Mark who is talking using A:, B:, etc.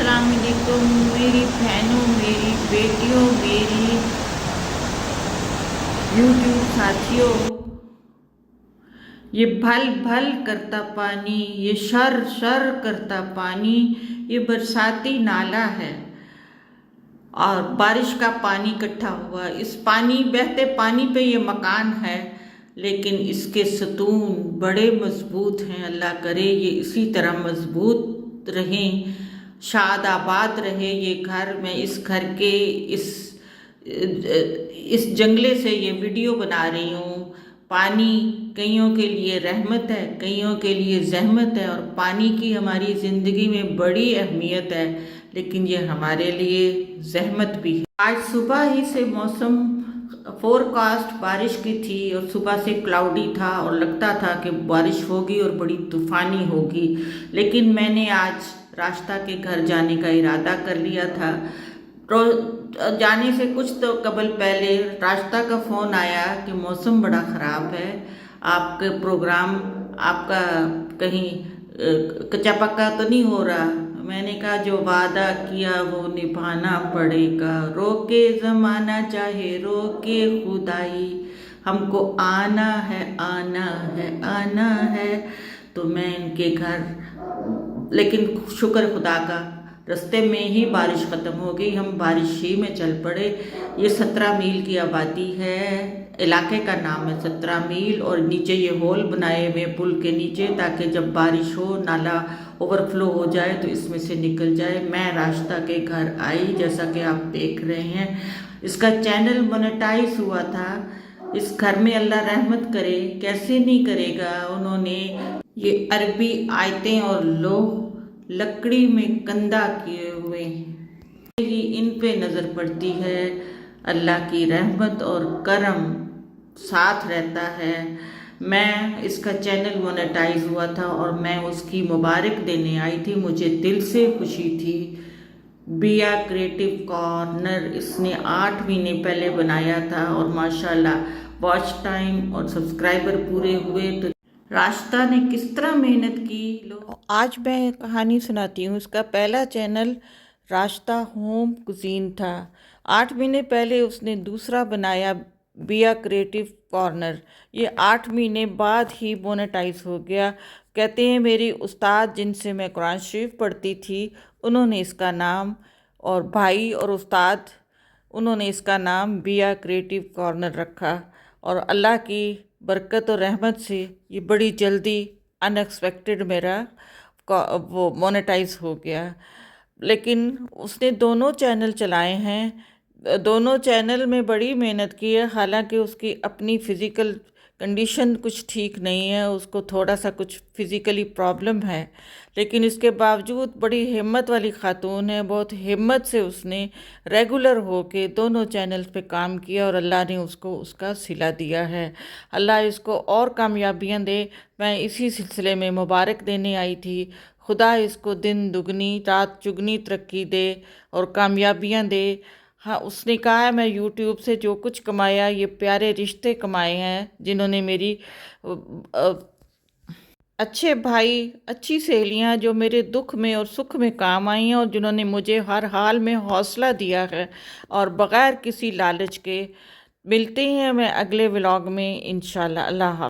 A: अस्सलाम वालेकुम मेरी बहनों, मेरी बेटियों, मेरी यूट्यूब साथियों। ये भल भल करता पानी, ये शर शर करता पानी, ये बरसाती नाला है और बारिश का पानी इकट्ठा हुआ। इस पानी बहते पानी पे ये मकान है, लेकिन इसके सतून बड़े मजबूत हैं। अल्लाह करे ये इसी तरह मजबूत रहें, शाद आबाद रहे ये घर। मैं इस घर के इस जंगले से ये वीडियो बना रही हूँ। पानी कईयों के लिए रहमत है, कईयों के लिए जहमत है, और पानी की हमारी ज़िंदगी में बड़ी अहमियत है, लेकिन ये हमारे लिए जहमत भी है। आज सुबह ही से मौसम फोरकास्ट बारिश की थी और सुबह से क्लाउडी था और लगता था कि बारिश होगी और बड़ी तूफ़ानी होगी, लेकिन मैंने आज रास्ता के घर जाने का इरादा कर लिया था। तो जाने से कुछ तो कबल पहले रास्ता का फ़ोन आया कि मौसम बड़ा ख़राब है, आपके प्रोग्राम आपका कहीं कच्चा पक्का तो नहीं हो रहा। मैंने कहा जो वादा किया वो निभाना पड़ेगा, रोके ज़माना चाहे रोके खुदाई, हमको आना है आना है आना है। तो मैं इनके घर, लेकिन शुक्र खुदा का रास्ते में ही बारिश ख़त्म हो गई, हम बारिश ही में चल पड़े। ये 17 मील की आबादी है, इलाके का नाम है 17 मील, और नीचे ये होल बनाए हुए पुल के नीचे, ताकि जब बारिश हो नाला ओवरफ्लो हो जाए तो इसमें से निकल जाए। मैं रास्ता के घर आई, जैसा कि आप देख रहे हैं। इसका चैनल मोनेटाइज हुआ था। इस घर में अल्लाह रहमत करे, कैसे नहीं करेगा। उन्होंने ये अरबी आयतें और लोह लकड़ी में कंधा किए हुए ही इन पे नज़र पड़ती है। अल्लाह की रहमत और करम साथ रहता है। मैं इसका चैनल मोनेटाइज हुआ था और मैं उसकी मुबारक देने आई थी, मुझे दिल से खुशी थी। बिया क्रिएटिव कॉर्नर इसने 8 महीने पहले बनाया था और माशाल्लाह वॉच टाइम और सब्सक्राइबर पूरे हुए। तो रास्ता ने किस तरह मेहनत की। आज मैं कहानी सुनाती हूँ। इसका पहला चैनल रास्ता होम कुजीन था। 8 महीने पहले उसने दूसरा बनाया, बिया क्रिएटिव कॉर्नर। ये 8 महीने बाद ही मोनेटाइज हो गया। कहते हैं मेरी उस्ताद जिनसे मैं कुरान शरीफ पढ़ती थी, उन्होंने इसका नाम, और भाई और उस्ताद, उन्होंने इसका नाम बिया क्रिएटिव कॉर्नर रखा। और अल्लाह की बरकत और रहमत से ये बड़ी जल्दी अनएक्सपेक्टेड मेरा वो मोनेटाइज हो गया। लेकिन उसने दोनों चैनल चलाए हैं, दोनों चैनल में बड़ी मेहनत की है। हालांकि उसकी अपनी फ़िज़िकल कंडीशन कुछ ठीक नहीं है, उसको थोड़ा सा कुछ फ़िज़िकली प्रॉब्लम है, लेकिन इसके बावजूद बड़ी हिम्मत वाली ख़ातून है। बहुत हिम्मत से उसने रेगुलर होके दोनों चैनल्स पे काम किया और अल्लाह ने उसको उसका सिला दिया है। अल्लाह इसको और कामयाबियाँ दे। मैं इसी सिलसिले में मुबारक देने आई थी। खुदा इसको दिन दुगनी रात चुगनी तरक्की दे और कामयाबियाँ दे। हाँ, उसने कहा है मैं यूट्यूब से जो कुछ कमाया ये प्यारे रिश्ते कमाए हैं, जिन्होंने मेरी अच्छे भाई, अच्छी सहेलियां जो मेरे दुख में और सुख में काम आई हैं, और जिन्होंने मुझे हर हाल में हौसला दिया है, और बग़ैर किसी लालच के। मिलते हैं मैं अगले व्लॉग में इंशाल्लाह। अल्लाह हाफ़िज़।